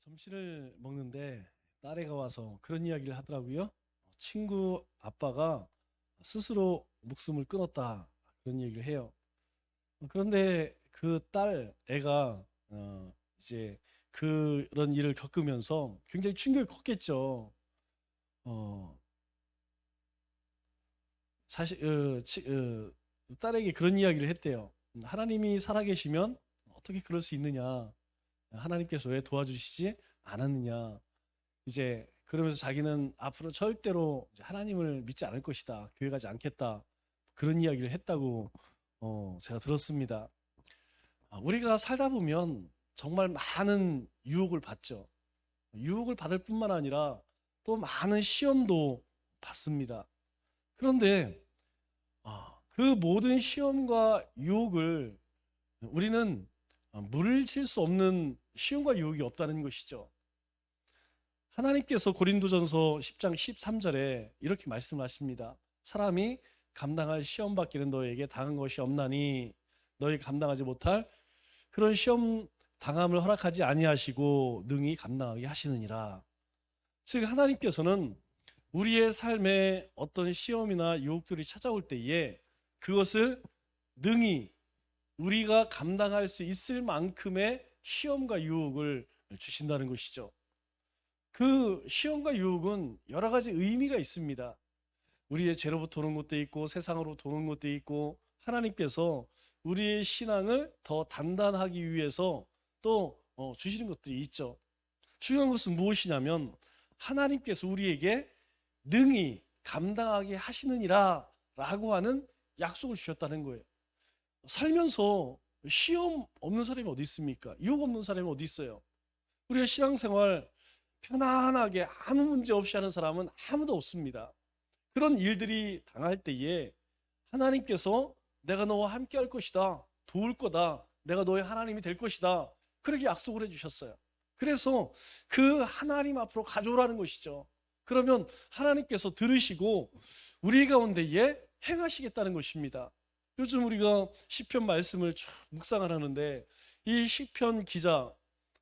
점심을 먹는데 딸애가 와서 그런 이야기를 하더라고요. 친구 아빠가 스스로 목숨을 끊었다. 그런 얘기를 해요. 그런데 그 딸 애가 이제 그런 일을 겪으면서 굉장히 충격이 컸겠죠. 어, 사실 딸에게 그런 이야기를 했대요. 하나님이 살아계시면 어떻게 그럴 수 있느냐? 하나님께서 왜 도와주시지 않았느냐? 이제 그러면서 자기는 앞으로 절대로 하나님을 믿지 않을 것이다. 교회 가지 않겠다. 그런 이야기를 했다고 제가 들었습니다. 우리가 살다 보면 정말 많은 유혹을 받죠. 유혹을 받을 뿐만 아니라 또 많은 시험도 받습니다. 그런데 그 모든 시험과 유혹을 우리는 물리칠 수 없는 시험과 유혹이 없다는 것이죠. 하나님께서 고린도전서 10장 13절에 이렇게 말씀하십니다. 사람이 감당할 시험 받기는 너에게 당한 것이 없나니 너희 감당하지 못할 그런 시험 당함을 허락하지 아니하시고 능히 감당하게 하시느니라. 즉 하나님께서는 우리의 삶에 어떤 시험이나 유혹들이 찾아올 때에 그것을 능히 우리가 감당할 수 있을 만큼의 시험과 유혹을 주신다는 것이죠. 그 시험과 유혹은 여러 가지 의미가 있습니다. 우리의 죄로부터 오는 것도 있고 세상으로부터 오는 것도 있고 하나님께서 우리의 신앙을 더 단단하기 위해서 또 주시는 것들이 있죠. 중요한 것은 무엇이냐면 하나님께서 우리에게 능히 감당하게 하시느니라 라고 하는 약속을 주셨다는 거예요. 살면서 시험 없는 사람이 어디 있습니까? 유혹 없는 사람이 어디 있어요? 우리가 신앙생활 편안하게 아무 문제 없이 하는 사람은 아무도 없습니다. 그런 일들이 당할 때에 하나님께서 내가 너와 함께 할 것이다. 도울 거다. 내가 너의 하나님이 될 것이다. 그렇게 약속을 해주셨어요. 그래서 그 하나님 앞으로 가져오라는 것이죠. 그러면 하나님께서 들으시고 우리 가운데에 행하시겠다는 것입니다. 요즘 우리가 시편 말씀을 쭉 묵상을 하는데 이 시편 기자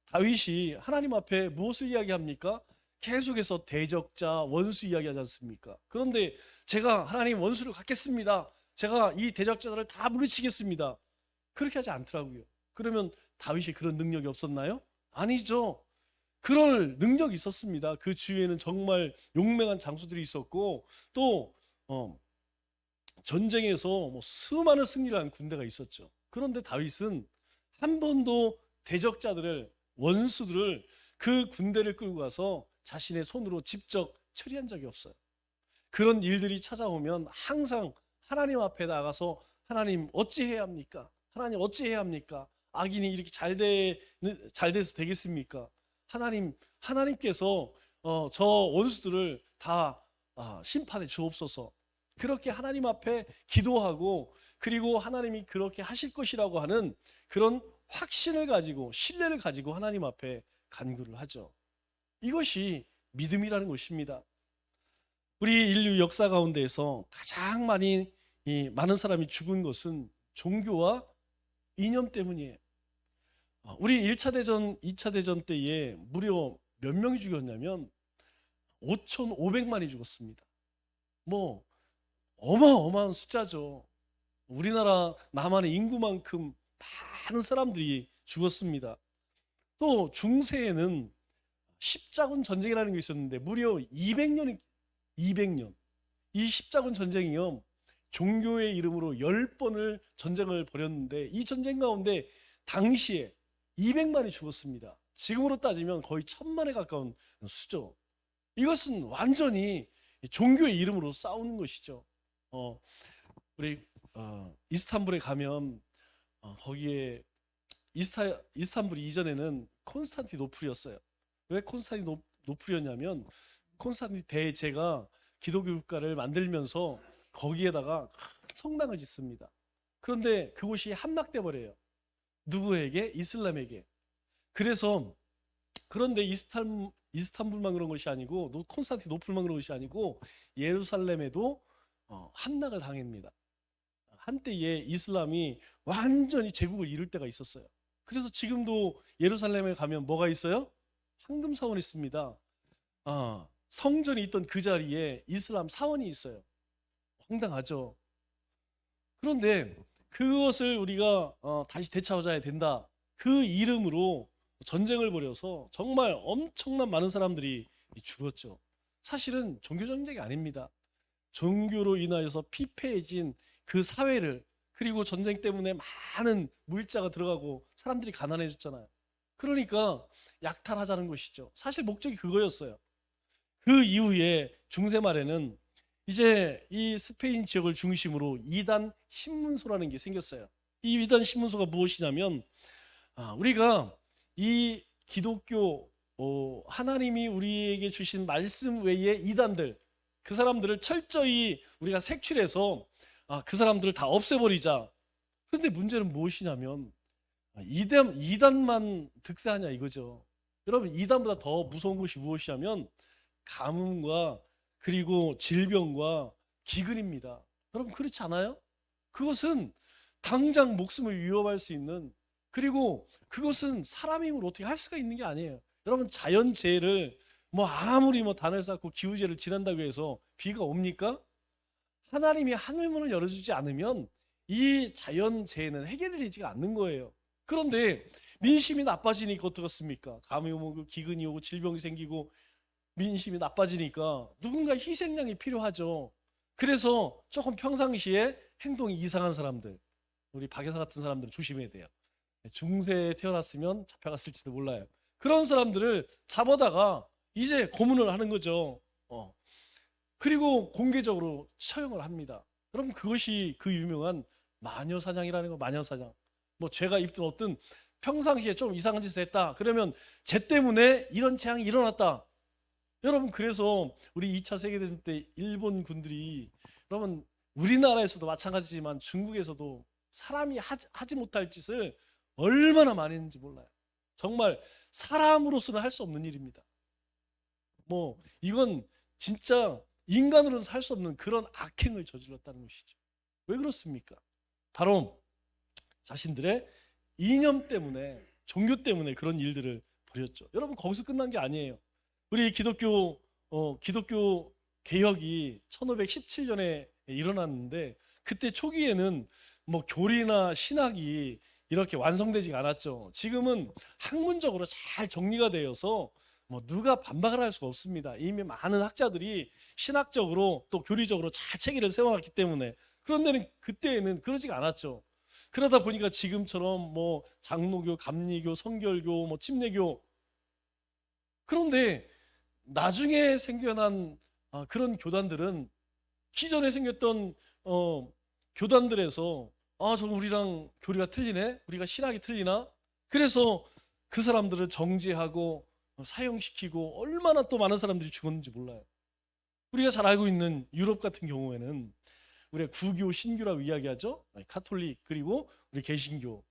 다윗이 하나님 앞에 무엇을 이야기합니까? 계속해서 대적자, 원수 이야기하지 않습니까? 그런데 제가 하나님 원수를 갚겠습니다. 제가 이 대적자들을 다 물리치겠습니다. 그렇게 하지 않더라고요. 그러면 다윗이 그런 능력이 없었나요? 아니죠. 그럴 능력이 있었습니다. 그 주위에는 정말 용맹한 장수들이 있었고 또 전쟁에서 수많은 승리를 한 군대가 있었죠. 그런데 다윗은 한 번도 대적자들을 원수들을 그 군대를 끌고 가서 자신의 손으로 직접 처리한 적이 없어요. 그런 일들이 찾아오면 항상 하나님 앞에 나가서 하나님 어찌해야 합니까? 하나님 어찌해야 합니까? 악인이 이렇게 잘 돼서 되겠습니까? 하나님께서 저 원수들을 다 심판해 주옵소서. 그렇게 하나님 앞에 기도하고 그리고 하나님이 그렇게 하실 것이라고 하는 그런 확신을 가지고 신뢰를 가지고 하나님 앞에 간구를 하죠. 이것이 믿음이라는 것입니다. 우리 인류 역사 가운데에서 가장 많은 사람이 죽은 것은 종교와 이념 때문이에요. 우리 1차 대전, 2차 대전 때에 무려 몇 명이 죽었냐면 5,500만이 죽었습니다. 뭐 어마어마한 숫자죠. 우리나라 남한의 인구만큼 많은 사람들이 죽었습니다. 또 중세에는 십자군 전쟁이라는 게 있었는데 무려 200년 이 십자군 전쟁이요 종교의 이름으로 10번을 전쟁을 벌였는데 이 전쟁 가운데 당시에 200만이 죽었습니다. 지금으로 따지면 거의 1,000만에 가까운 수죠. 이것은 완전히 종교의 이름으로 싸우는 것이죠. 어, 우리 이스탄불에 가면 거기에 이스탄불이 이전에는 콘스탄티노플이었어요. 왜 콘스탄티노플이었냐면 콘스탄티 대제가 기독교 국가를 만들면서 거기에다가 성당을 짓습니다. 그런데 그곳이 함락돼 버려요. 누구에게? 이슬람에게. 그래서 그런데 이스탄불만 그런 것이 아니고 콘스탄티노플만 그런 것이 아니고 예루살렘에도 함락을 당합니다. 한때에 이슬람이 완전히 제국을 이룰 때가 있었어요. 그래서 지금도 예루살렘에 가면 뭐가 있어요? 황금 사원이 있습니다. 성전이 있던 그 자리에 이슬람 사원이 있어요. 황당하죠. 그런데 그것을 우리가 다시 되찾아야 된다. 그 이름으로 전쟁을 벌여서 정말 엄청난 많은 사람들이 죽었죠. 사실은 종교 전쟁이 아닙니다. 종교로 인하여서 피폐해진 그 사회를, 그리고 전쟁 때문에 많은 물자가 들어가고 사람들이 가난해졌잖아요. 그러니까 약탈하자는 것이죠. 사실 목적이 그거였어요. 그 이후에 중세 말에는 이제 이 스페인 지역을 중심으로 이단 신문소라는 게 생겼어요. 이 이단 신문소가 무엇이냐면, 우리가 이 기독교, 하나님이 우리에게 주신 말씀 외의 이단들, 그 사람들을 철저히 우리가 색출해서 그 사람들을 다 없애버리자. 그런데 문제는 무엇이냐면, 이단만 득세하냐 이거죠. 여러분, 이단보다 더 무서운 것이 무엇이냐면 가뭄과 그리고 질병과 기근입니다. 여러분, 그렇지 않아요? 그것은 당장 목숨을 위협할 수 있는, 그리고 그것은 사람의 힘으로 어떻게 할 수가 있는 게 아니에요. 여러분, 자연재해를 뭐 아무리 뭐 단을 쌓고 기후재해를 지난다고 해서 비가 옵니까? 하나님이 하늘문을 열어주지 않으면 이 자연재해는 해결되지가 않는 거예요. 그런데 민심이 나빠지니까 어떻겠습니까? 감이 오고 기근이 오고 질병이 생기고 민심이 나빠지니까 누군가 희생양이 필요하죠. 그래서 조금 평상시에 행동이 이상한 사람들, 우리 박 여사 같은 사람들은 조심해야 돼요. 중세에 태어났으면 잡혀갔을지도 몰라요. 그런 사람들을 잡아다가 이제 고문을 하는 거죠. 그리고 공개적으로 처형을 합니다. 여러분, 그것이 그 유명한 마녀사냥이라는 거. 마녀사냥. 뭐 죄가 입든 어떤 평상시에 좀 이상한 짓을 했다 그러면 죄 때문에 이런 재앙이 일어났다. 여러분, 그래서 우리 2차 세계대전 때 일본 군들이, 여러분, 우리나라에서도 마찬가지지만 중국에서도 사람이 하지 못할 짓을 얼마나 많이 했는지 몰라요. 정말 사람으로서는 할 수 없는 일입니다. 뭐 이건 진짜 인간으로는 할 수 없는 그런 악행을 저질렀다는 것이죠. 왜 그렇습니까? 바로 자신들의 이념 때문에, 종교 때문에 그런 일들을 벌였죠. 여러분, 거기서 끝난 게 아니에요. 우리 기독교 개혁이 1517년에 일어났는데, 그때 초기에는 뭐 교리나 신학이 이렇게 완성되지 않았죠. 지금은 학문적으로 잘 정리가 되어서 뭐 누가 반박을 할 수가 없습니다. 이미 많은 학자들이 신학적으로 또 교리적으로 잘 체계를 세워놨기 때문에. 그런데 그때에는 그러지가 않았죠. 그러다 보니까 지금처럼 뭐 장로교, 감리교, 성결교, 뭐 침례교, 그런데 나중에 생겨난 그런 교단들은 기존에 생겼던 교단들에서 저 우리랑 교리가 틀리네, 우리가 신학이 틀리나, 그래서 그 사람들을 정죄하고 사형시키고 얼마나 또 많은 사람들이 죽었는지 몰라요. 우리가 잘 알고 있는 유럽 같은 경우에는 우리가 구교, 신교라고 이야기하죠. 카톨릭 그리고 우리 개신교.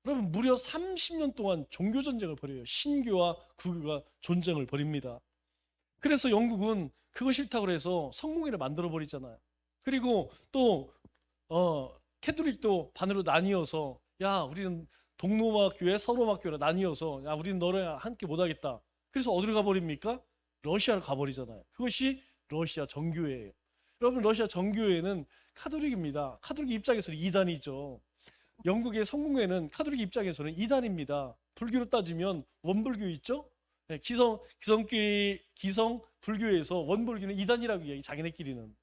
여러분, 무려 30년 동안 종교 전쟁을 벌여요. 신교와 구교가 전쟁을 벌입니다. 그래서 영국은 그거 싫다고 해서 성공회를 만들어 버리잖아요. 그리고 또 캐톨릭도 반으로 나뉘어서, 야, 우리는 동로마 교회, 서로마 교회로 나뉘어서, 야, 우리는 너랑 함께 못하겠다. 그래서 어디로 가버립니까? 러시아로 가버리잖아요. 그것이 러시아 정교회예요. 여러분, 러시아 정교회는 카톨릭입니다. 카톨릭 입장에서는 이단이죠. 영국의 성공회는 카톨릭 입장에서는 이단입니다. 불교로 따지면 원불교 있죠? 네, 기성 불교에서 원불교는 이단이라고 이야기, 자기네끼리는.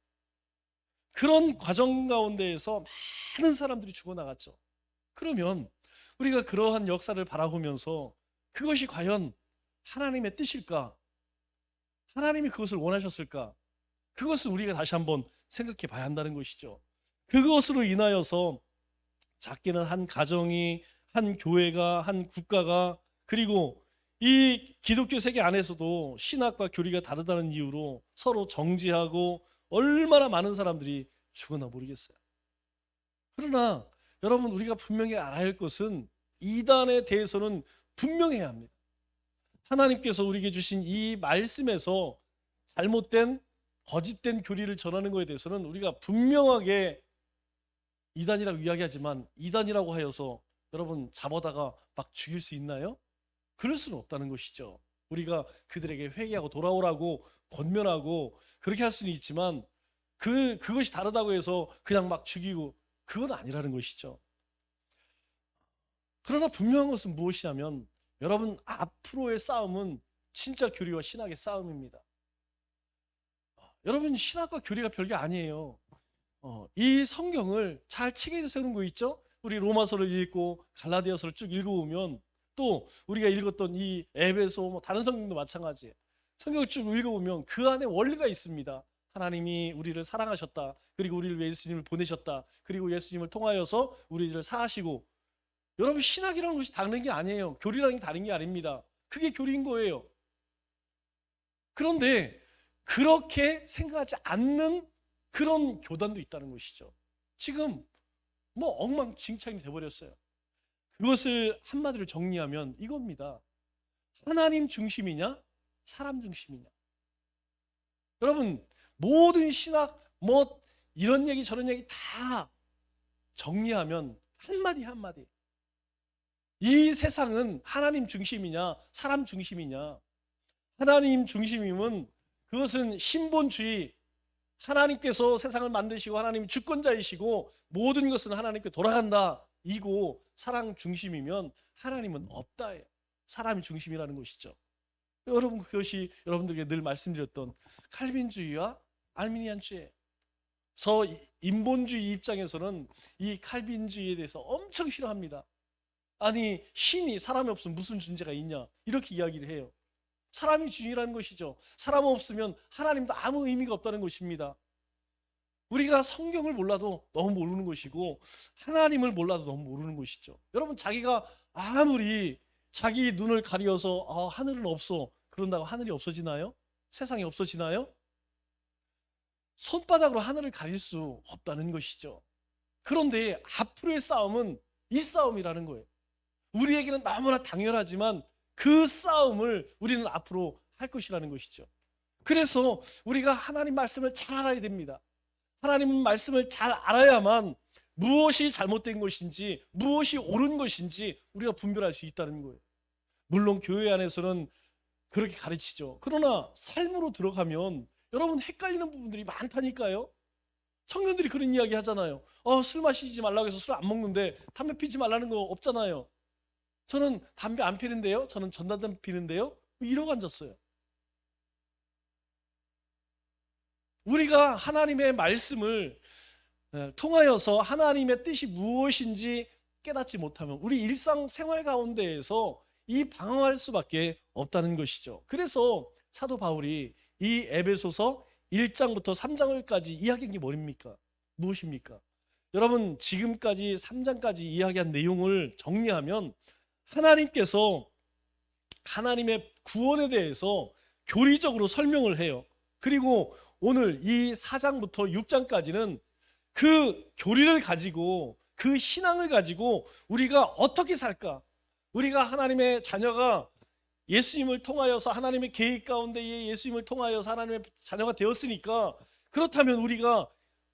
그런 과정 가운데에서 많은 사람들이 죽어나갔죠. 그러면 우리가 그러한 역사를 바라보면서 그것이 과연 하나님의 뜻일까? 하나님이 그것을 원하셨을까? 그것을 우리가 다시 한번 생각해 봐야 한다는 것이죠. 그것으로 인하여서 작게는 한 가정이, 한 교회가, 한 국가가, 그리고 이 기독교 세계 안에서도 신학과 교리가 다르다는 이유로 서로 정지하고 얼마나 많은 사람들이 죽었나 모르겠어요. 그러나 여러분, 우리가 분명히 알아야 할 것은 이단에 대해서는 분명해야 합니다. 하나님께서 우리에게 주신 이 말씀에서 잘못된 거짓된 교리를 전하는 것에 대해서는 우리가 분명하게 이단이라고 이야기하지만, 이단이라고 하여서 여러분 잡아다가 막 죽일 수 있나요? 그럴 수는 없다는 것이죠. 우리가 그들에게 회개하고 돌아오라고 권면하고 그렇게 할 수는 있지만 그것이 다르다고 해서 그냥 막 죽이고 그건 아니라는 것이죠. 그러나 분명한 것은 무엇이냐면 여러분 앞으로의 싸움은 진짜 교리와 신학의 싸움입니다. 여러분 신학과 교리가 별게 아니에요. 이 성경을 잘 책에 세우는 거 있죠? 우리 로마서를 읽고 갈라디아서를 쭉 읽어보면 또 우리가 읽었던 이 에베소 뭐 다른 성경도 마찬가지예요. 성경을 쭉 읽어보면 그 안에 원리가 있습니다. 하나님이 우리를 사랑하셨다. 그리고 우리를 위해 예수님을 보내셨다. 그리고 예수님을 통하여서 우리를 사하시고 여러분 신학이라는 것이 다른 게 아니에요. 교리라는 게 다른 게 아닙니다. 그게 교리인 거예요. 그런데 그렇게 생각하지 않는 그런 교단도 있다는 것이죠. 지금 뭐 엉망진창이 돼버렸어요. 그것을 한마디로 정리하면 이겁니다. 하나님 중심이냐 사람 중심이냐. 여러분 모든 신학 뭐 이런 얘기 저런 얘기 다 정리하면 한마디 한마디. 이 세상은 하나님 중심이냐 사람 중심이냐. 하나님 중심이면 그것은 신본주의, 하나님께서 세상을 만드시고 하나님이 주권자이시고 모든 것은 하나님께 돌아간다 이고, 사랑 중심이면 하나님은 없다예요. 사람이 중심이라는 것이죠. 여러분 그것이 여러분들에게 늘 말씀드렸던 칼빈주의와 알미니안주의. 인본주의 입장에서는 이 칼빈주의에 대해서 엄청 싫어합니다. 아니 신이 사람이 없으면 무슨 존재가 있냐 이렇게 이야기를 해요. 사람이 주인이라는 것이죠. 사람 없으면 하나님도 아무 의미가 없다는 것입니다. 우리가 성경을 몰라도 너무 모르는 것이고 하나님을 몰라도 너무 모르는 것이죠. 여러분 자기가 아무리 자기 눈을 가리어서 하늘은 없어 그런다고 하늘이 없어지나요? 세상이 없어지나요? 손바닥으로 하늘을 가릴 수 없다는 것이죠. 그런데 앞으로의 싸움은 이 싸움이라는 거예요. 우리에게는 너무나 당연하지만 그 싸움을 우리는 앞으로 할 것이라는 것이죠. 그래서 우리가 하나님 말씀을 잘 알아야 됩니다. 하나님 말씀을 잘 알아야만 무엇이 잘못된 것인지 무엇이 옳은 것인지 우리가 분별할 수 있다는 거예요. 물론 교회 안에서는 그렇게 가르치죠. 그러나 삶으로 들어가면 여러분 헷갈리는 부분들이 많다니까요. 청년들이 그런 이야기 하잖아요. 술 마시지 말라고 해서 술 안 먹는데 담배 피지 말라는 거 없잖아요. 저는 담배 안 피는데요. 저는 전담담배 피는데요. 이러고 앉았어요. 우리가 하나님의 말씀을 통하여서 하나님의 뜻이 무엇인지 깨닫지 못하면 우리 일상생활 가운데에서 이 방황할 수밖에 없다는 것이죠. 그래서 사도 바울이 이 에베소서 1장부터 3장까지 이야기한 게 뭡니까? 무엇입니까? 여러분 지금까지 3장까지 이야기한 내용을 정리하면 하나님께서 하나님의 구원에 대해서 교리적으로 설명을 해요. 그리고 오늘 이 4장부터 6장까지는 그 교리를 가지고 그 신앙을 가지고 우리가 어떻게 살까? 우리가 하나님의 자녀가 예수님을 통하여서 하나님의 계획 가운데 예수님을 통하여서 하나님의 자녀가 되었으니까 그렇다면 우리가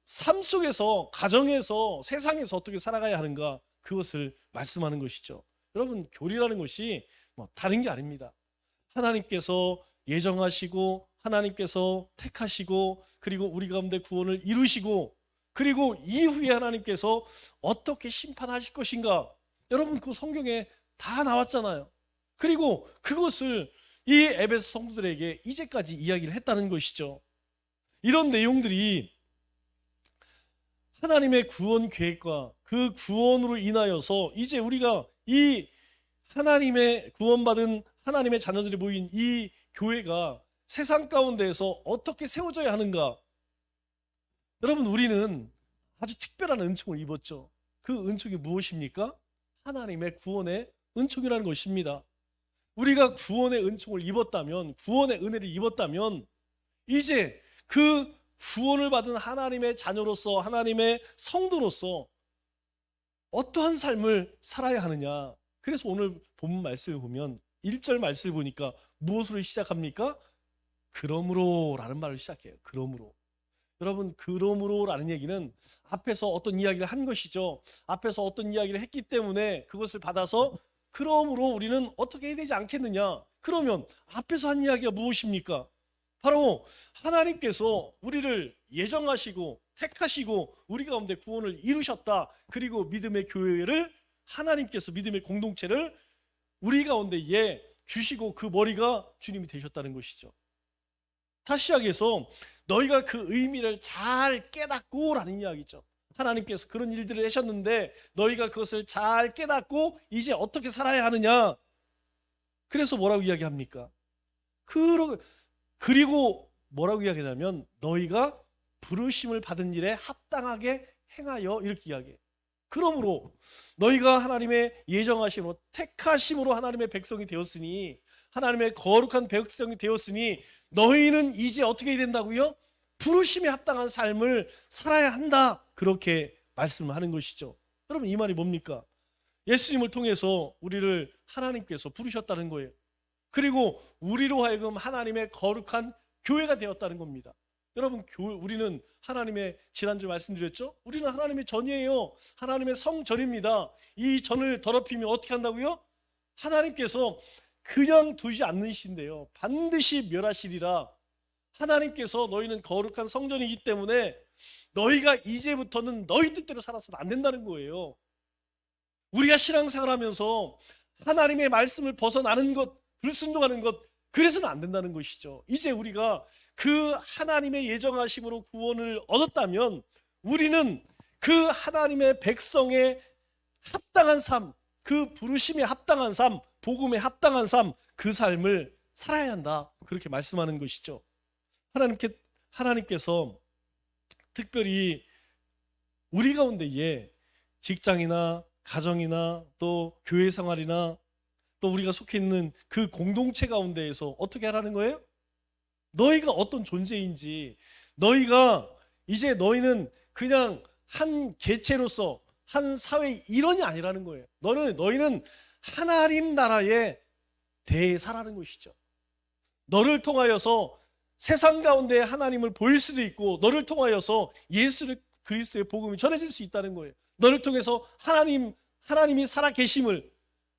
삶 속에서 가정에서 세상에서 어떻게 살아가야 하는가 그것을 말씀하는 것이죠. 여러분 교리라는 것이 뭐 다른 게 아닙니다. 하나님께서 예정하시고 하나님께서 택하시고 그리고 우리 가운데 구원을 이루시고 그리고 이후에 하나님께서 어떻게 심판하실 것인가 여러분 그 성경에 다 나왔잖아요. 그리고 그것을 이 에베소 성도들에게 이제까지 이야기를 했다는 것이죠. 이런 내용들이 하나님의 구원 계획과 그 구원으로 인하여서 이제 우리가 이 하나님의 구원받은 하나님의 자녀들이 모인 이 교회가 세상 가운데에서 어떻게 세워져야 하는가. 여러분 우리는 아주 특별한 은총을 입었죠. 그 은총이 무엇입니까? 하나님의 구원의 은총이라는 것입니다. 우리가 구원의 은총을 입었다면 구원의 은혜를 입었다면 이제 그 구원을 받은 하나님의 자녀로서 하나님의 성도로서 어떠한 삶을 살아야 하느냐. 그래서 오늘 본문 말씀을 보면 1절 말씀을 보니까 무엇으로 시작합니까? 그러므로 라는 말을 시작해요. 그러므로. 여러분 그러므로 라는 얘기는 앞에서 어떤 이야기를 한 것이죠. 앞에서 어떤 이야기를 했기 때문에 그것을 받아서 그러므로 우리는 어떻게 해야 되지 않겠느냐 그러면 앞에서 한 이야기가 무엇입니까? 바로 하나님께서 우리를 예정하시고 택하시고 우리 가운데 구원을 이루셨다. 그리고 믿음의 교회를 하나님께서 믿음의 공동체를 우리 가운데 주시고 그 머리가 주님이 되셨다는 것이죠. 다시 시작해서 너희가 그 의미를 잘 깨닫고 라는 이야기죠. 하나님께서 그런 일들을 하셨는데 너희가 그것을 잘 깨닫고 이제 어떻게 살아야 하느냐. 그래서 뭐라고 이야기합니까? 그리고 뭐라고 이야기하냐면 너희가 부르심을 받은 일에 합당하게 행하여 이렇게 이야기해요. 그러므로 너희가 하나님의 예정하심으로 택하심으로 하나님의 백성이 되었으니 하나님의 거룩한 백성이 되었으니 너희는 이제 어떻게 된다고요? 부르심에 합당한 삶을 살아야 한다. 그렇게 말씀을 하는 것이죠. 여러분 이 말이 뭡니까? 예수님을 통해서 우리를 하나님께서 부르셨다는 거예요. 그리고 우리로 하여금 하나님의 거룩한 교회가 되었다는 겁니다. 여러분 우리는 하나님의 지난주 말씀드렸죠? 우리는 하나님의 전이에요. 하나님의 성전입니다. 이 전을 더럽히면 어떻게 한다고요? 하나님께서 그냥 두지 않으신대요. 반드시 멸하시리라. 하나님께서 너희는 거룩한 성전이기 때문에 너희가 이제부터는 너희 뜻대로 살아서는 안 된다는 거예요. 우리가 신앙생활 하면서 하나님의 말씀을 벗어나는 것, 불순종하는 것, 그래서는 안 된다는 것이죠. 이제 우리가 그 하나님의 예정하심으로 구원을 얻었다면 우리는 그 하나님의 백성의 합당한 삶, 그 부르심에 합당한 삶, 복음에 합당한 삶, 그 삶을 살아야 한다. 그렇게 말씀하는 것이죠. 하나님께서 특별히 우리 가운데에 직장이나 가정이나 또 교회 생활이나 또 우리가 속해 있는 그 공동체 가운데에서 어떻게 하라는 거예요? 너희가 어떤 존재인지, 너희는 그냥 한 개체로서 한 사회의 일원이 아니라는 거예요. 너희는 하나님 나라에 대사라는 것이죠. 너를 통하여서 세상 가운데 하나님을 보일 수도 있고 너를 통하여서 예수 그리스도의 복음이 전해질 수 있다는 거예요. 너를 통해서 하나님이 살아 계심을,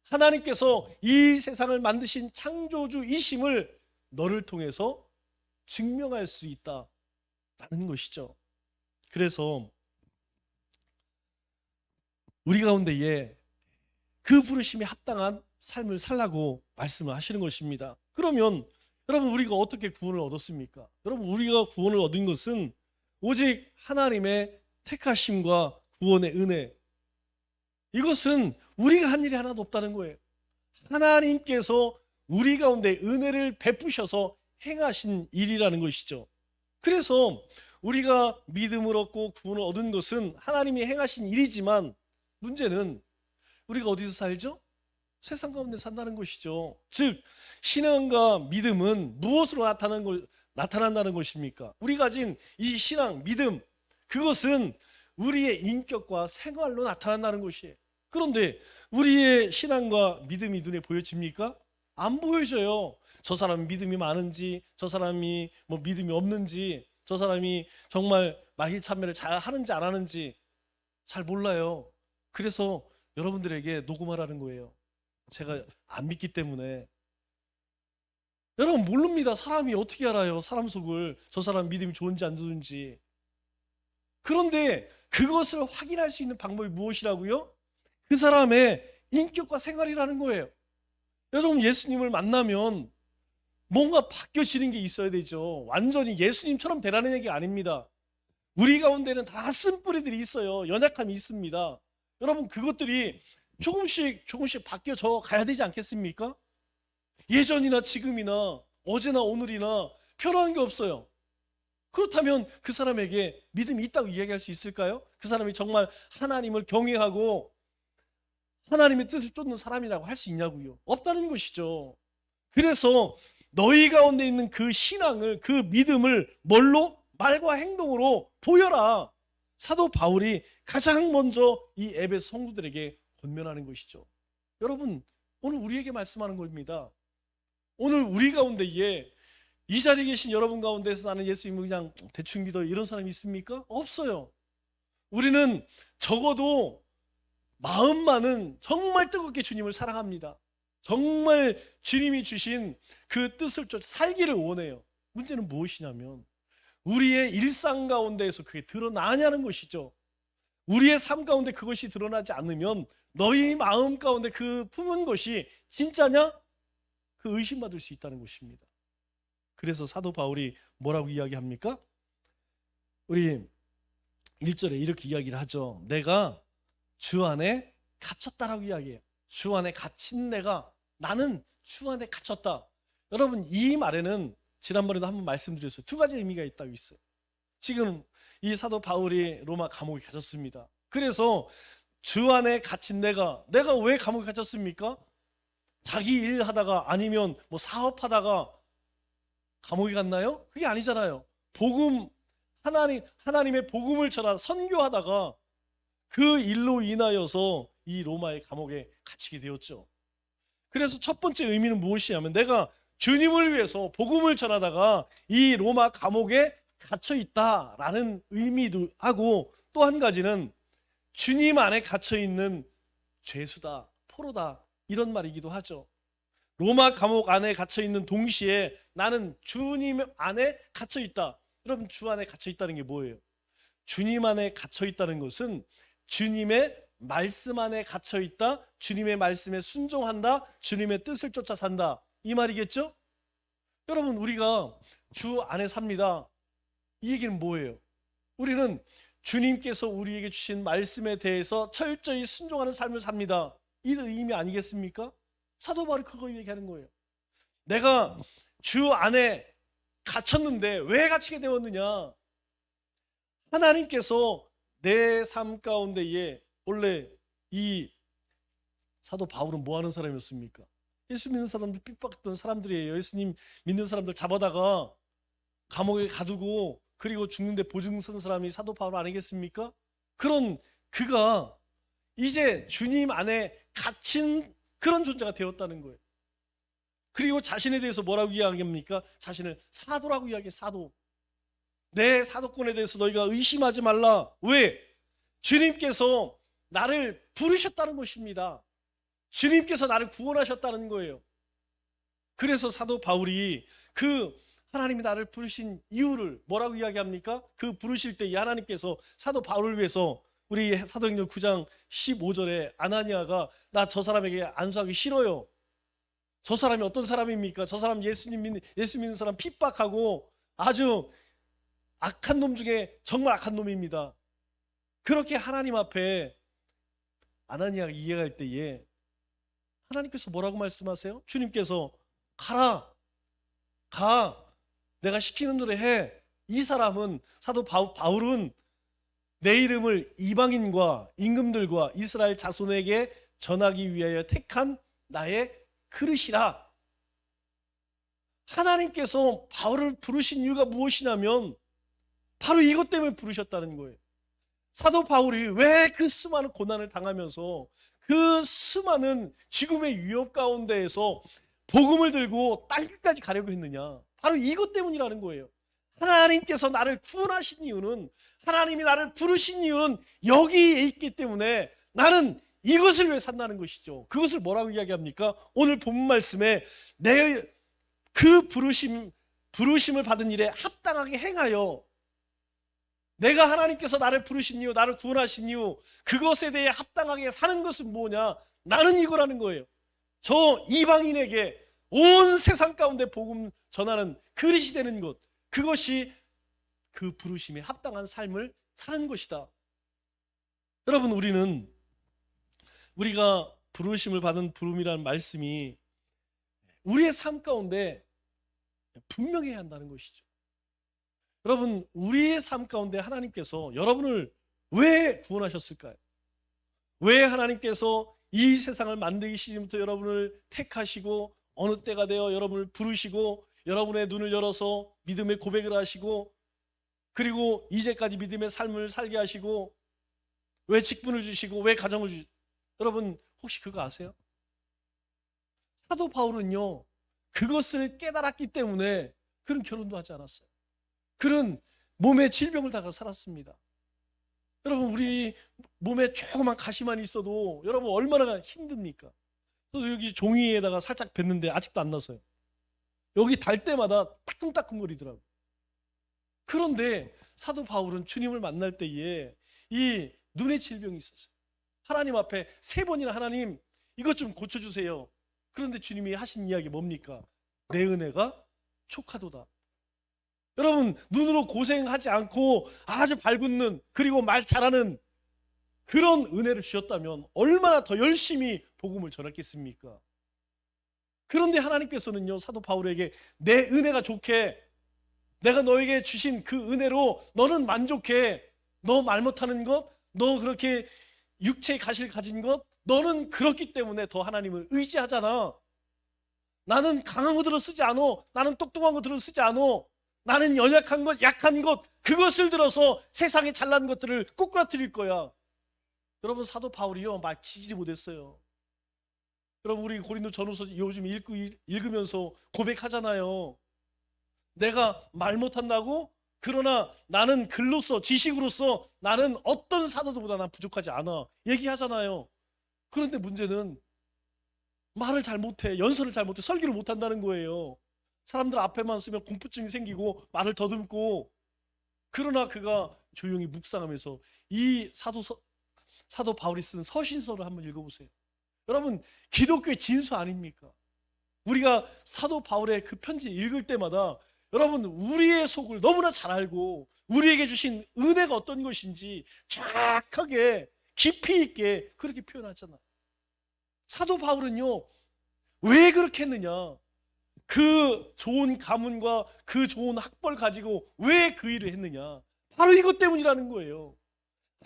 하나님께서 이 세상을 만드신 창조주이심을 너를 통해서 증명할 수 있다라는 것이죠. 그래서 우리 가운데에 그 부르심에 합당한 삶을 살라고 말씀을 하시는 것입니다. 그러면 여러분 우리가 어떻게 구원을 얻었습니까? 여러분 우리가 구원을 얻은 것은 오직 하나님의 택하심과 구원의 은혜, 이것은 우리가 한 일이 하나도 없다는 거예요. 하나님께서 우리 가운데 은혜를 베푸셔서 행하신 일이라는 것이죠. 그래서 우리가 믿음을 얻고 구원을 얻은 것은 하나님이 행하신 일이지만 문제는 우리가 어디서 살죠? 세상 가운데 산다는 것이죠. 즉 신앙과 믿음은 무엇으로 나타난다는 것입니까? 우리가 가진 이 신앙, 믿음, 그것은 우리의 인격과 생활로 나타난다는 것이에요. 그런데 우리의 신앙과 믿음이 눈에 보여집니까? 안 보여져요. 저 사람이 믿음이 많은지, 저 사람이 믿음이 없는지, 저 사람이 정말 말기참회를 잘 하는지 안 하는지 잘 몰라요. 그래서 여러분들에게 녹음하라는 거예요. 제가 안 믿기 때문에. 여러분 모릅니다. 사람이 어떻게 알아요? 사람 속을. 저 사람 믿음이 좋은지 안 좋은지. 그런데 그것을 확인할 수 있는 방법이 무엇이라고요? 그 사람의 인격과 생활이라는 거예요. 여러분 예수님을 만나면 뭔가 바뀌어지는 게 있어야 되죠. 완전히 예수님처럼 되라는 얘기가 아닙니다. 우리 가운데는 다 쓴뿌리들이 있어요. 연약함이 있습니다. 여러분 그것들이 조금씩 바뀌어져 가야 되지 않겠습니까? 예전이나 지금이나 어제나 오늘이나 변화한 게 없어요. 그렇다면 그 사람에게 믿음이 있다고 이야기할 수 있을까요? 그 사람이 정말 하나님을 경외하고 하나님의 뜻을 쫓는 사람이라고 할 수 있냐고요? 없다는 것이죠. 그래서 너희 가운데 있는 그 신앙을, 그 믿음을 뭘로? 말과 행동으로 보여라. 사도 바울이 가장 먼저 이 에베소 성도들에게 권면하는 것이죠. 여러분 오늘 우리에게 말씀하는 겁니다. 오늘 우리 가운데에 이 자리에 계신 여러분 가운데서 나는 예수님을 그냥 대충 믿어 이런 사람이 있습니까? 없어요. 우리는 적어도 마음만은 정말 뜨겁게 주님을 사랑합니다. 정말 주님이 주신 그 뜻을 쫓아 살기를 원해요. 문제는 무엇이냐면 우리의 일상 가운데에서 그게 드러나냐는 것이죠. 우리의 삶 가운데 그것이 드러나지 않으면 너희 마음 가운데 그 품은 것이 진짜냐? 그 의심받을 수 있다는 것입니다. 그래서 사도 바울이 뭐라고 이야기합니까? 우리 1절에 이렇게 이야기를 하죠. 내가 주 안에 갇혔다라고 이야기해요. 주 안에 갇힌 나는 주 안에 갇혔다. 여러분, 이 말에는 지난번에도 한번 말씀드렸어요. 두 가지 의미가 있다고 있어요. 지금 이 사도 바울이 로마 감옥에 갇혔습니다. 그래서 주 안에 갇힌 내가 왜 감옥에 갇혔습니까? 자기 일 하다가 아니면 뭐 사업하다가 감옥에 갔나요? 그게 아니잖아요. 하나님의 복음을 전하 선교하다가 그 일로 인하여서 이 로마의 감옥에 갇히게 되었죠. 그래서 첫 번째 의미는 무엇이냐면 내가 주님을 위해서 복음을 전하다가 이 로마 감옥에 갇혀 있다라는 의미도 하고, 또 한 가지는 주님 안에 갇혀 있는 죄수다, 포로다, 이런 말이기도 하죠. 로마 감옥 안에 갇혀 있는 동시에 나는 주님 안에 갇혀 있다. 여러분, 주 안에 갇혀 있다는 게 뭐예요? 주님 안에 갇혀 있다는 것은 주님의 말씀 안에 갇혀 있다, 주님의 말씀에 순종한다, 주님의 뜻을 쫓아 산다, 이 말이겠죠? 여러분, 우리가 주 안에 삽니다. 이 얘기는 뭐예요? 우리는 주님께서 우리에게 주신 말씀에 대해서 철저히 순종하는 삶을 삽니다. 이 의미 아니겠습니까? 사도 바울이 그거 얘기하는 거예요. 내가 주 안에 갇혔는데 왜 갇히게 되었느냐? 하나님께서 내 삶 가운데에, 원래 이 사도 바울은 뭐 하는 사람이었습니까? 예수 믿는 사람들 핍박했던 사람들이에요. 예수님 믿는 사람들 잡아다가 감옥에 가두고 그리고 죽는데 보증 선 사람이 사도 바울 아니겠습니까? 그런 그가 이제 주님 안에 갇힌 그런 존재가 되었다는 거예요. 그리고 자신에 대해서 뭐라고 이야기합니까? 자신을 사도라고 이야기해. 사도. 내 사도권에 대해서 너희가 의심하지 말라. 왜? 주님께서 나를 부르셨다는 것입니다. 주님께서 나를 구원하셨다는 거예요. 그래서 사도 바울이 그 하나님이 나를 부르신 이유를 뭐라고 이야기합니까? 그 부르실 때 하나님께서 사도 바울을 위해서, 우리 사도행전 9장 15절에 아나니아가 나 저 사람에게 안수하기 싫어요. 저 사람이 어떤 사람입니까? 저 사람 예수 믿는 사람 핍박하고 아주 악한 놈 중에 정말 악한 놈입니다. 그렇게 하나님 앞에 아나니아가 이해할 때에 하나님께서 뭐라고 말씀하세요? 주님께서 가라, 가, 내가 시키는 대로 해. 이 사람은 사도 바울은 내 이름을 이방인과 임금들과 이스라엘 자손에게 전하기 위하여 택한 나의 그릇이라. 하나님께서 바울을 부르신 이유가 무엇이냐면 바로 이것 때문에 부르셨다는 거예요. 사도 바울이 왜 그 수많은 고난을 당하면서 그 수많은 죽음의 위협 가운데에서 복음을 들고 땅끝까지 가려고 했느냐? 바로 이것 때문이라는 거예요. 하나님께서 나를 구원하신 이유는, 하나님이 나를 부르신 이유는 여기에 있기 때문에 나는 이것을 위해 산다는 것이죠. 그것을 뭐라고 이야기합니까? 오늘 본문 말씀에 내 그 부르심을 받은 일에 합당하게 행하여, 내가 하나님께서 나를 부르신 이유, 나를 구원하신 이유, 그것에 대해 합당하게 사는 것은 뭐냐? 나는 이거라는 거예요. 저 이방인에게 온 세상 가운데 복음 전하는 그릇이 되는 것, 그것이 그 부르심에 합당한 삶을 사는 것이다. 여러분, 우리가 부르심을 받은 부름이라는 말씀이 우리의 삶 가운데 분명해야 한다는 것이죠. 여러분, 우리의 삶 가운데 하나님께서 여러분을 왜 구원하셨을까요? 왜 하나님께서 이 세상을 만들기 시작부터 여러분을 택하시고 어느 때가 되어 여러분을 부르시고 여러분의 눈을 열어서 믿음의 고백을 하시고 그리고 이제까지 믿음의 삶을 살게 하시고 왜 직분을 주시고 왜 가정을 주시고, 여러분 혹시 그거 아세요? 사도 바울은요, 그것을 깨달았기 때문에 그런 결혼도 하지 않았어요. 그런 몸에 질병을 당하고 살았습니다. 여러분, 우리 몸에 조그만 가시만 있어도 여러분 얼마나 힘듭니까? 그래서 여기 종이에다가 살짝 뱉는데 아직도 안 났어요. 여기 달 때마다 따끔따끔거리더라고요. 그런데 사도 바울은 주님을 만날 때에 이 눈의 질병이 있었어요. 하나님 앞에 3번이나 하나님 이것 좀 고쳐주세요. 그런데 주님이 하신 이야기 뭡니까? 내 은혜가 촉하도다. 여러분, 눈으로 고생하지 않고 아주 밝은 눈, 그리고 말 잘하는 그런 은혜를 주셨다면 얼마나 더 열심히 복음을 전했겠습니까? 그런데 하나님께서는요, 사도 바울에게 내 은혜가 좋게, 내가 너에게 주신 그 은혜로 너는 만족해. 너 말 못하는 것, 너 그렇게 육체의 가시를 가진 것, 너는 그렇기 때문에 더 하나님을 의지하잖아. 나는 강한 것들을 쓰지 않아. 나는 똑똑한 것들을 쓰지 않아. 나는 연약한 것, 약한 것, 그것을 들어서 세상에 잘난 것들을 꼬꾸라뜨릴 거야. 여러분, 사도 바울이요, 말 치지 못했어요. 여러분, 우리 고린도 전후서 요즘 읽으면서 고백하잖아요. 내가 말 못한다고? 그러나 나는 글로서, 지식으로서 나는 어떤 사도들보다 난 부족하지 않아. 얘기하잖아요. 그런데 문제는 말을 잘 못해, 연설을 잘 못해, 설교를 못한다는 거예요. 사람들 앞에만 쓰면 공포증이 생기고 말을 더듬고. 그러나 그가 조용히 묵상하면서 이 사도 바울이 쓴 서신서를 한번 읽어보세요. 여러분, 기독교의 진수 아닙니까? 우리가 사도 바울의 그 편지 읽을 때마다 여러분, 우리의 속을 너무나 잘 알고 우리에게 주신 은혜가 어떤 것인지 정확하게 깊이 있게 그렇게 표현하잖아. 사도 바울은요, 왜 그렇게 했느냐? 그 좋은 가문과 그 좋은 학벌 가지고 왜 그 일을 했느냐? 바로 이것 때문이라는 거예요.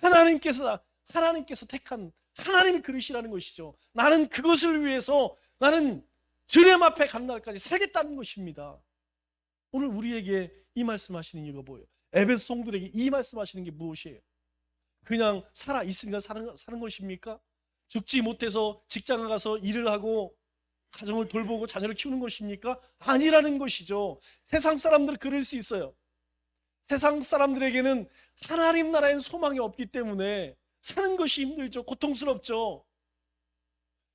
하나님께서 택한 하나님의 그릇이라는 것이죠. 나는 그것을 위해서 나는 주님 앞에 간 날까지 살겠다는 것입니다. 오늘 우리에게 이 말씀하시는 이유가 뭐예요? 에베소 성도들에게 이 말씀하시는 게 무엇이에요? 그냥 살아 있으니까 사는 것입니까? 죽지 못해서 직장에 가서 일을 하고 가정을 돌보고 자녀를 키우는 것입니까? 아니라는 것이죠. 세상 사람들은 그럴 수 있어요. 세상 사람들에게는 하나님 나라엔 소망이 없기 때문에 사는 것이 힘들죠. 고통스럽죠.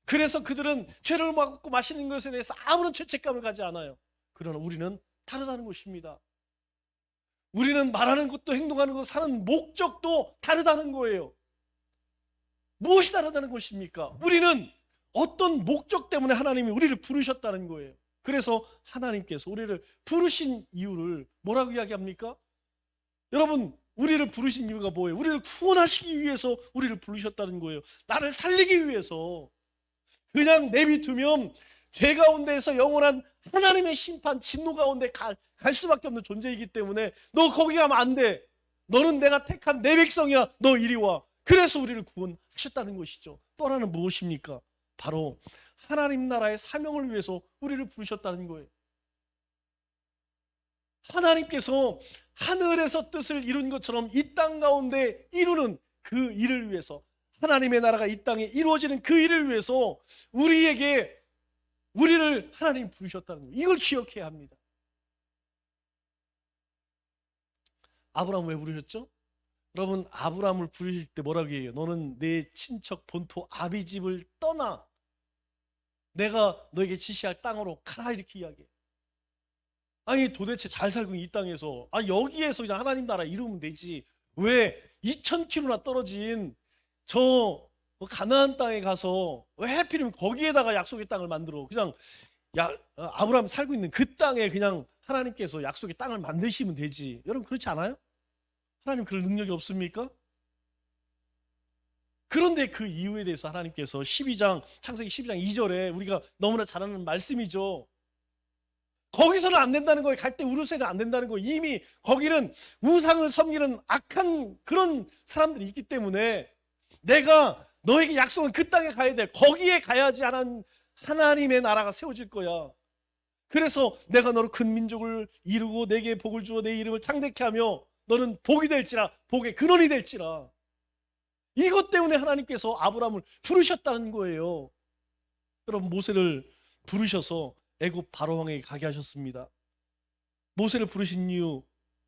그래서 그들은 죄를 먹고 마시는 것에 대해서 아무런 죄책감을 가지 않아요. 그러나 우리는 다르다는 것입니다. 우리는 말하는 것도 행동하는 것도 사는 목적도 다르다는 거예요. 무엇이 다르다는 것입니까? 우리는 어떤 목적 때문에 하나님이 우리를 부르셨다는 거예요. 그래서 하나님께서 우리를 부르신 이유를 뭐라고 이야기합니까? 여러분, 우리를 부르신 이유가 뭐예요? 우리를 구원하시기 위해서 우리를 부르셨다는 거예요. 나를 살리기 위해서. 그냥 내비두면 죄 가운데에서 영원한 하나님의 심판, 진노 가운데 갈 수밖에 없는 존재이기 때문에 너 거기 가면 안 돼. 너는 내가 택한 내 백성이야. 너 이리 와. 그래서 우리를 구원하셨다는 것이죠. 또 하나는 무엇입니까? 바로 하나님 나라의 사명을 위해서 우리를 부르셨다는 거예요. 하나님께서 하늘에서 뜻을 이룬 것처럼 이 땅 가운데 이루는 그 일을 위해서, 하나님의 나라가 이 땅에 이루어지는 그 일을 위해서 우리를 하나님 부르셨다는 거예요. 이걸 기억해야 합니다. 아브라함 왜 부르셨죠? 여러분, 아브라함을 부르실 때 뭐라고 해요? 너는 내 친척 본토 아비집을 떠나 내가 너에게 지시할 땅으로 가라, 이렇게 이야기해요. 아니, 도대체 잘 살고 있는 이 땅에서 여기에서 그냥 하나님 나라 이루면 되지, 왜 2000km나 떨어진 저 가나안 땅에 가서 왜 하필이면 거기에다가 약속의 땅을 만들어? 그냥 아브라함 살고 있는 그 땅에 그냥 하나님께서 약속의 땅을 만드시면 되지. 여러분, 그렇지 않아요? 하나님 그럴 능력이 없습니까? 그런데 그 이유에 대해서 하나님께서 창세기 12장 2절에 우리가 너무나 잘 아는 말씀이죠. 거기서는 안 된다는 거예요. 갈대 우르세는 안 된다는 거예요. 이미 거기는 우상을 섬기는 악한 그런 사람들이 있기 때문에 내가 너에게 약속한 그 땅에 가야 돼. 거기에 가야지 하나님의 나라가 세워질 거야. 그래서 내가 너로 큰 민족을 이루고 내게 복을 주어 내 이름을 창대케 하며 너는 복이 될지라, 복의 근원이 될지라. 이것 때문에 하나님께서 아브라함을 부르셨다는 거예요. 여러분, 모세를 부르셔서 애굽 바로왕에게 가게 하셨습니다. 모세를 부르신 이유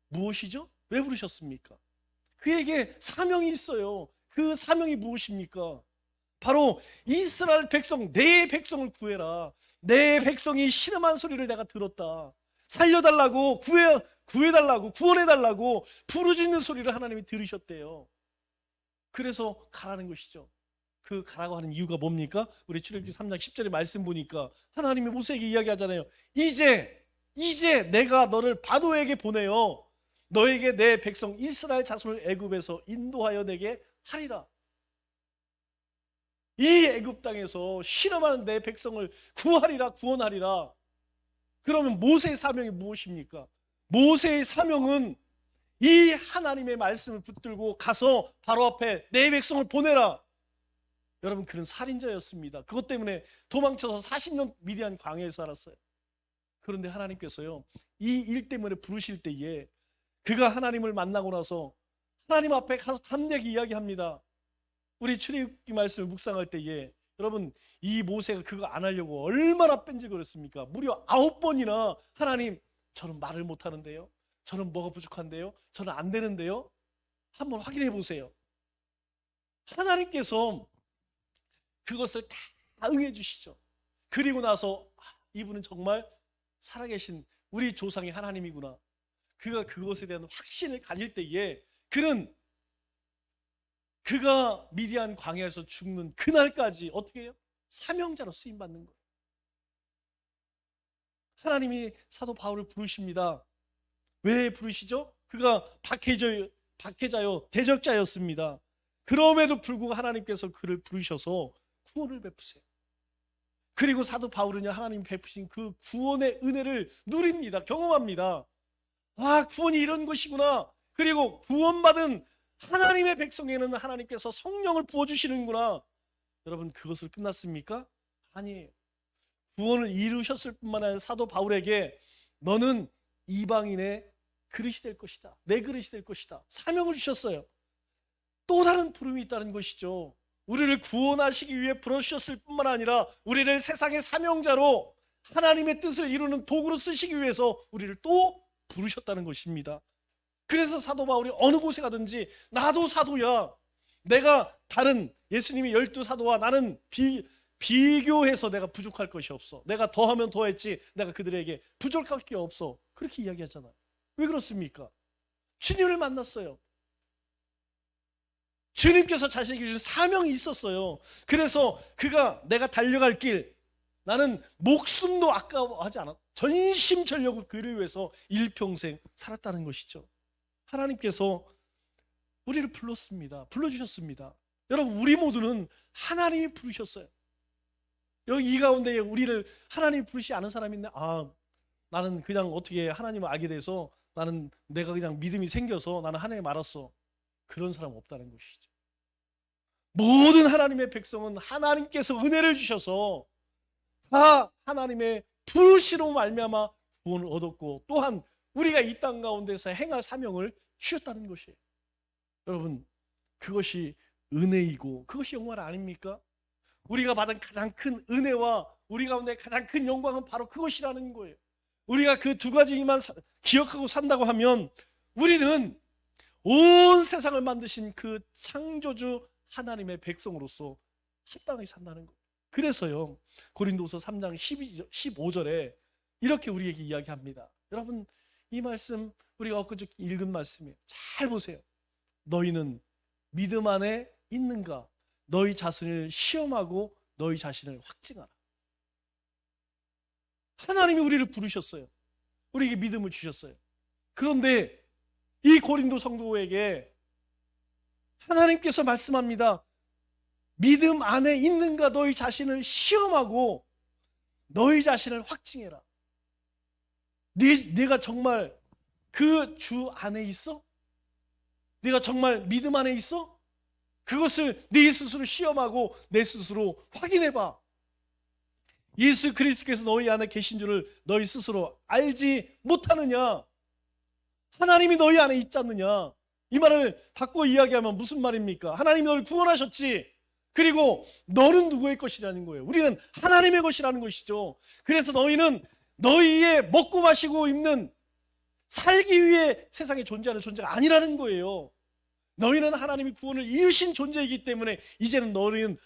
무엇이죠? 왜 부르셨습니까? 그에게 사명이 있어요. 그 사명이 무엇입니까? 바로 이스라엘 백성, 내 백성을 구해라. 내 백성이 신음한 소리를 내가 들었다. 살려달라고, 구해달라고, 구원해달라고 부르짖는 소리를 하나님이 들으셨대요. 그래서 가라는 것이죠. 그 가라고 하는 이유가 뭡니까? 우리 출애굽기 3장 10절의 말씀 보니까 하나님이 모세에게 이야기하잖아요. 이제 내가 너를 바로에게 보내어 너에게 내 백성 이스라엘 자손을 애굽에서 인도하여 내게 하리라. 이 애굽 땅에서 신음하는 내 백성을 구하리라, 구원하리라. 그러면 모세의 사명이 무엇입니까? 모세의 사명은 이 하나님의 말씀을 붙들고 가서 바로 앞에 내 백성을 보내라. 여러분, 그는 살인자였습니다. 그것 때문에 도망쳐서 40년 미디안 광야에서 살았어요. 그런데 하나님께서요, 이 일 때문에 부르실 때에 그가 하나님을 만나고 나서 하나님 앞에 가서 담대하게 이야기합니다. 우리 출애굽기 말씀을 묵상할 때에 여러분, 이 모세가 그거 안 하려고 얼마나 뺀질거렸습니까? 무려 9번이나 하나님, 저는 말을 못하는데요, 저는 뭐가 부족한데요, 저는 안 되는데요. 한번 확인해 보세요. 하나님께서 그것을 다 응해 주시죠. 그리고 나서 이분은 정말 살아계신 우리 조상의 하나님이구나. 그가 그것에 대한 확신을 가질 때에 그가 미디안 광야에서 죽는 그날까지 어떻게 해요? 사명자로 쓰임받는 거예요. 하나님이 사도 바울을 부르십니다. 왜 부르시죠? 그가 박해자요 대적자였습니다. 그럼에도 불구하고 하나님께서 그를 부르셔서 구원을 베푸세요. 그리고 사도 바울은요, 하나님 베푸신 그 구원의 은혜를 누립니다. 경험합니다. 아, 구원이 이런 것이구나. 그리고 구원받은 하나님의 백성에는 하나님께서 성령을 부어주시는구나. 여러분, 그것을 끝났습니까? 아니에요. 구원을 이루셨을 뿐만 아니라 사도 바울에게 너는 이방인의 그릇이 될 것이다. 내 그릇이 될 것이다. 사명을 주셨어요. 또 다른 부름이 있다는 것이죠. 우리를 구원하시기 위해 부르셨을 뿐만 아니라 우리를 세상의 사명자로 하나님의 뜻을 이루는 도구로 쓰시기 위해서 우리를 또 부르셨다는 것입니다. 그래서 사도 바울이 어느 곳에 가든지 나도 사도야. 내가 다른 예수님이 12사도와 나는 비교해서 내가 부족할 것이 없어. 내가 더하면 더했지 내가 그들에게 부족할 게 없어. 그렇게 이야기하잖아요. 왜 그렇습니까? 주님을 만났어요. 주님께서 자신에게 주신 사명이 있었어요. 그래서 그가 내가 달려갈 길, 나는 목숨도 아까워하지 않아 전심전력으로 그를 위해서 일평생 살았다는 것이죠. 하나님께서 우리를 불렀습니다. 불러주셨습니다. 여러분, 우리 모두는 하나님이 부르셨어요. 여기 이 가운데 우리를 하나님이 부르시지 않은 사람이 있네. 나는 그냥 어떻게 하나님을 알게 돼서 나는 내가 그냥 믿음이 생겨서 나는 하나님 알았어. 그런 사람 없다는 것이죠. 모든 하나님의 백성은 하나님께서 은혜를 주셔서 다 하나님의 부르시로 말미암아 구원을 얻었고 또한 우리가 이 땅 가운데서 행할 사명을 주셨다는 것이에요. 여러분, 그것이 은혜이고 그것이 영광 아닙니까? 우리가 받은 가장 큰 은혜와 우리 가운데 가장 큰 영광은 바로 그것이라는 거예요. 우리가 그 두 가지만 기억하고 산다고 하면 우리는 온 세상을 만드신 그 창조주 하나님의 백성으로서 합당하게 산다는 거예요. 그래서요, 고린도서 3장 15절에 이렇게 우리에게 이야기합니다. 여러분, 이 말씀 우리가 엊그저께 읽은 말씀이에요. 잘 보세요. 너희는 믿음 안에 있는가? 너희 자신을 시험하고 너희 자신을 확증하라. 하나님이 우리를 부르셨어요. 우리에게 믿음을 주셨어요. 그런데 이 고린도 성도에게 하나님께서 말씀합니다. 믿음 안에 있는가? 너희 자신을 시험하고 너희 자신을 확증해라. 네가 정말 그 주 안에 있어? 네가 정말 믿음 안에 있어? 그것을 네 스스로 시험하고 내 스스로 확인해봐. 예수 그리스도께서 너희 안에 계신 줄을 너희 스스로 알지 못하느냐? 하나님이 너희 안에 있지 않느냐? 이 말을 바꿔 이야기하면 무슨 말입니까? 하나님이 너를 구원하셨지. 그리고 너는 누구의 것이라는 거예요? 우리는 하나님의 것이라는 것이죠. 그래서 너희는 너희의 먹고 마시고 입는 살기 위해 세상에 존재하는 존재가 아니라는 거예요. 너희는 하나님이 구원을 이으신 존재이기 때문에 이제는 너희는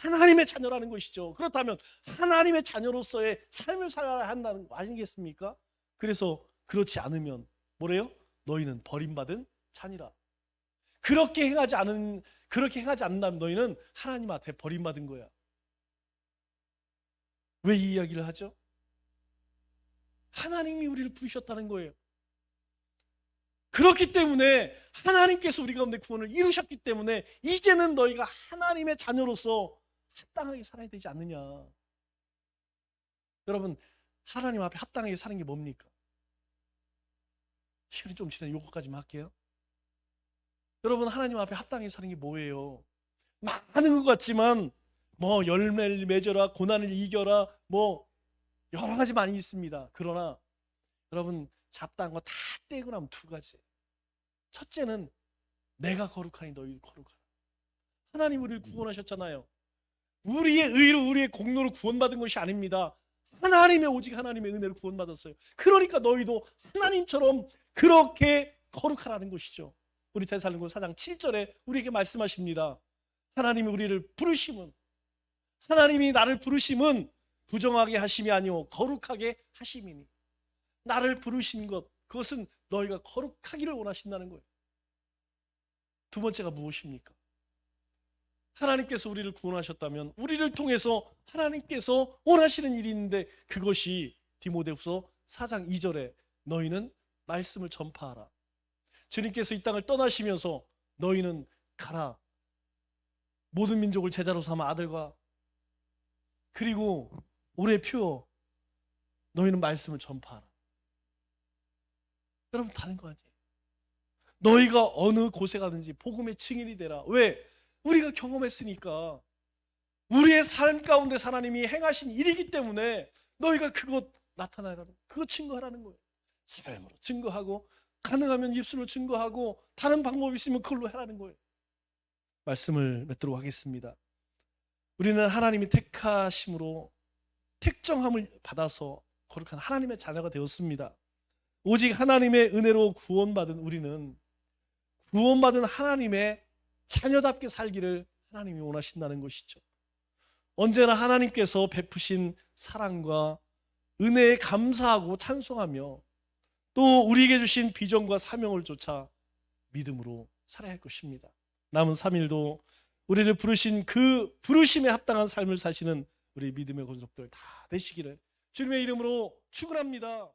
하나님의 자녀라는 것이죠. 그렇다면 하나님의 자녀로서의 삶을 살아야 한다는 거 아니겠습니까? 그래서 그렇지 않으면 뭐래요? 너희는 버림받은 자니라. 그렇게 행하지 않는다면 너희는 하나님 앞에 버림받은 거야. 왜 이 이야기를 하죠? 하나님이 우리를 부르셨다는 거예요. 그렇기 때문에 하나님께서 우리 가운데 구원을 이루셨기 때문에 이제는 너희가 하나님의 자녀로서 합당하게 살아야 되지 않느냐. 여러분, 하나님 앞에 합당하게 사는 게 뭡니까? 시간이 좀 지나면 이거까지만 할게요. 여러분, 하나님 앞에 합당하게 사는 게 뭐예요? 많은 것 같지만 뭐 열매를 맺어라, 고난을 이겨라, 뭐 여러 가지 많이 있습니다. 그러나 여러분, 잡다한 거 다 떼고 나면 두 가지. 첫째는 내가 거룩하니 너희도 거룩하라. 하나님 우리를 구원하셨잖아요. 우리의 의로 우리의 공로로 구원받은 것이 아닙니다. 오직 하나님의 은혜를 구원받았어요. 그러니까 너희도 하나님처럼 그렇게 거룩하라는 것이죠. 우리 데살로니가 4장 7절에 우리에게 말씀하십니다. 하나님이 나를 부르심은 부정하게 하심이 아니오 거룩하게 하심이니. 나를 부르신 것, 그것은 너희가 거룩하기를 원하신다는 거예요. 두 번째가 무엇입니까? 하나님께서 우리를 구원하셨다면 우리를 통해서 하나님께서 원하시는 일이 있는데, 그것이 디모데후서 4장 2절에 너희는 말씀을 전파하라. 주님께서 이 땅을 떠나시면서 너희는 가라. 모든 민족을 제자로 삼아 아들과, 그리고 올해 표 너희는 말씀을 전파하라. 여러분, 다른 거 아니에요. 너희가 어느 곳에 가든지 복음의 증인이 되라. 왜? 우리가 경험했으니까. 우리의 삶 가운데 하나님이 행하신 일이기 때문에 너희가 그것 나타나라는, 그것 증거하라는 거예요. 삶으로 증거하고, 가능하면 입술로 증거하고, 다른 방법이 있으면 그걸로 하라는 거예요. 말씀을 맺도록 하겠습니다. 우리는 하나님이 택하심으로 택정함을 받아서 거룩한 하나님의 자녀가 되었습니다. 오직 하나님의 은혜로 구원받은 우리는 구원받은 하나님의 자녀답게 살기를 하나님이 원하신다는 것이죠. 언제나 하나님께서 베푸신 사랑과 은혜에 감사하고 찬송하며 또 우리에게 주신 비전과 사명을 쫓아 믿음으로 살아야 할 것입니다. 남은 3일도 우리를 부르신 그 부르심에 합당한 삶을 사시는 우리 믿음의 권속들 다 되시기를 주님의 이름으로 축원합니다.